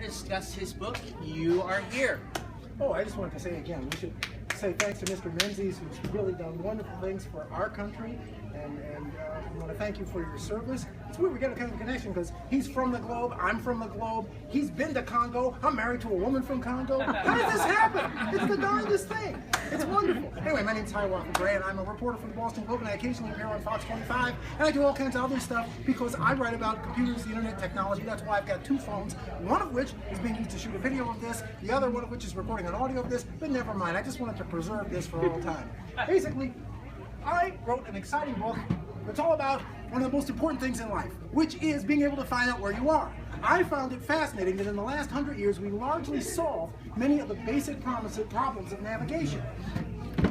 discuss his book, you are here. Oh, I just wanted to say again, we should say thanks to Mr. Menzies, who's really done wonderful things for our country, and I want to thank you for your service. It's weird we get a kind of connection because he's from the globe, I'm from the globe, he's been to Congo, I'm married to a woman from Congo. How did this happen? It's the darndest thing. It's wonderful. Anyway, my name's Hiawatha Bray, and I'm a reporter for the Boston Globe, and I occasionally appear on Fox 25, and I do all kinds of other stuff because I write about computers, the internet, technology. That's why I've got two phones, one of which is being used to shoot a video of this, the other one of which is recording an audio of this, but never mind. I just wanted to preserve this for all time. Basically, I wrote an exciting book that's all about one of the most important things in life, which is being able to find out where you are. I found it fascinating that in the last 100 years, we largely solved many of the basic problems of navigation.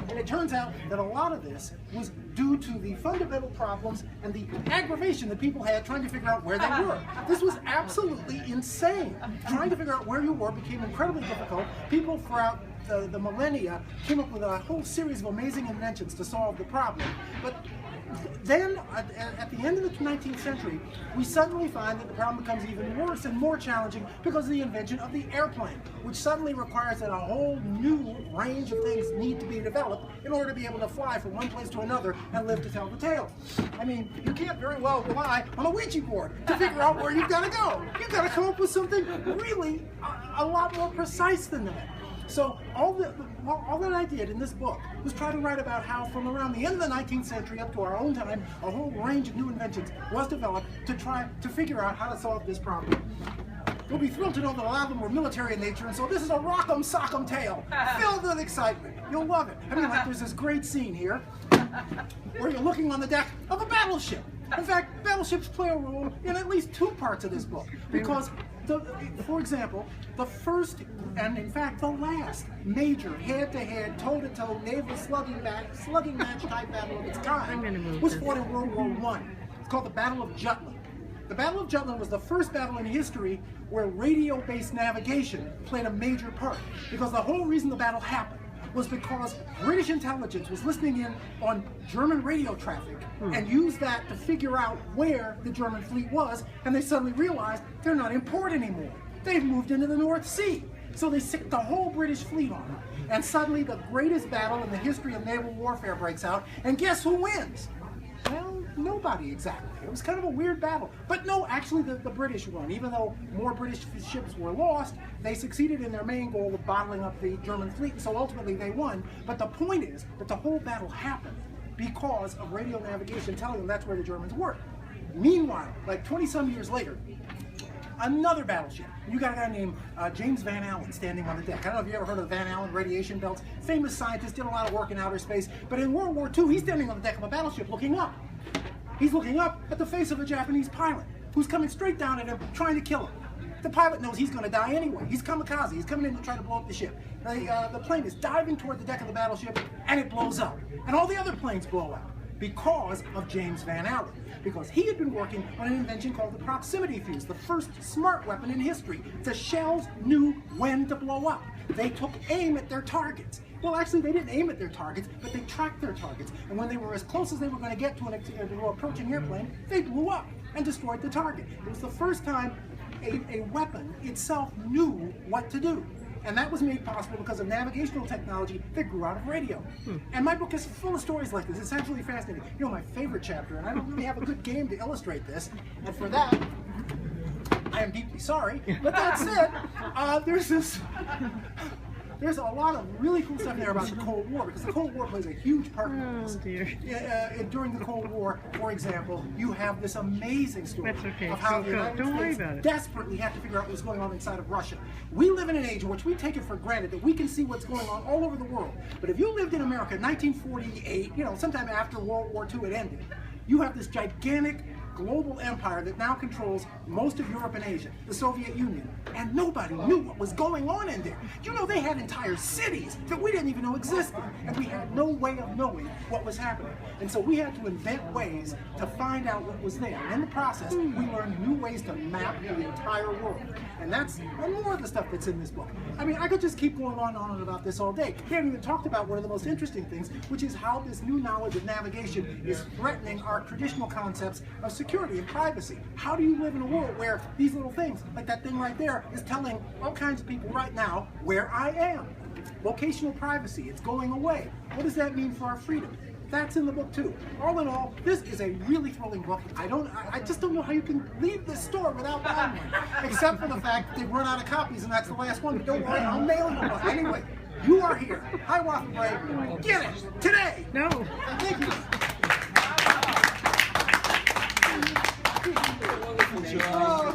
And it turns out that a lot of this was due to the fundamental problems and the aggravation that people had trying to figure out where they were. This was absolutely insane. Trying to figure out where you were became incredibly difficult. People throughout the millennia came up with a whole series of amazing inventions to solve the problem. But then, at the end of the 19th century, we suddenly find that the problem becomes even worse and more challenging because of the invention of the airplane, which suddenly requires that a whole new range of things need to be developed in order to be able to fly from one place to another and live to tell the tale. I mean, you can't very well rely on a Ouija board to figure out where you've got to go. You've got to come up with something really a lot more precise than that. So all that I did in this book was try to write about how from around the end of the 19th century up to our own time, a whole range of new inventions was developed to try to figure out how to solve this problem. You'll be thrilled to know that a lot of them were military in nature, and so this is a rock'em sock'em tale, filled with excitement. You'll love it. I mean, like there's this great scene here where you're looking on the deck of a battleship. In fact, battleships play a role in at least two parts of this book, because for example, the first, and in fact the last, major head-to-head, toe-to-toe naval slugging match type battle of its kind was fought in World War I. It's called the Battle of Jutland. The Battle of Jutland was the first battle in history where radio-based navigation played a major part, because the whole reason the battle happened was because British intelligence was listening in on German radio traffic and used that to figure out where the German fleet was, and they suddenly realized they're not in port anymore. They've moved into the North Sea. So they sicked the whole British fleet on them, and suddenly the greatest battle in the history of naval warfare breaks out, and guess who wins? Well, nobody exactly. It was kind of a weird battle. But no, actually the British won. Even though more British ships were lost, they succeeded in their main goal of bottling up the German fleet, and so ultimately they won. But the point is that the whole battle happened because of radio navigation telling them that's where the Germans were. Meanwhile, like 20-some years later, another battleship. You got a guy named James Van Allen standing on the deck. I don't know if you ever heard of the Van Allen radiation belts. Famous scientist, did a lot of work in outer space. But in World War II, he's standing on the deck of a battleship looking up. He's looking up at the face of a Japanese pilot who's coming straight down at him, trying to kill him. The pilot knows he's going to die anyway. He's kamikaze. He's coming in to try to blow up the ship. The plane is diving toward the deck of the battleship, and it blows up. And all the other planes blow up because of James Van Allen. Because he had been working on an invention called the proximity fuse, the first smart weapon in history. The shells knew when to blow up. They took aim at their targets. Well, actually, they didn't aim at their targets, but they tracked their targets. And when they were as close as they were going to get to an approaching airplane, they blew up and destroyed the target. It was the first time a weapon itself knew what to do. And that was made possible because of navigational technology that grew out of radio. And my book is full of stories like this. It's absolutely fascinating. You know, my favorite chapter, and I don't really have a good game to illustrate this, and for that, I am deeply sorry. But that said, there's a lot of really cool stuff there about the Cold War, because the Cold War plays a huge part in this. During the Cold War, for example, you have this amazing story of how the United States desperately had to figure out what was going on inside of Russia. We live in an age in which we take it for granted that we can see what's going on all over the world. But if you lived in America in 1948, you know, sometime after World War II had ended, you have this gigantic global empire that now controls most of Europe and Asia, the Soviet Union, and nobody knew what was going on in there. You know, they had entire cities that we didn't even know existed, and we had no way of knowing what was happening. And so we had to invent ways to find out what was there. And in the process, we learned new ways to map the entire world. And that's more of the stuff that's in this book. I mean, I could just keep going on about this all day. We haven't even talked about one of the most interesting things, which is how this new knowledge of navigation is threatening our traditional concepts of security. security and privacy. How do you live in a world where these little things, like that thing right there, is telling all kinds of people right now where I am? Locational privacy, it's going away. What does that mean for our freedom? That's in the book too. All in all, this is a really thrilling book. I just don't know how you can leave this store without buying one, except for the fact that they've run out of copies and that's the last one. But don't worry, I'll mail you one. Anyway, you are here. Hiawatha Bray, get it!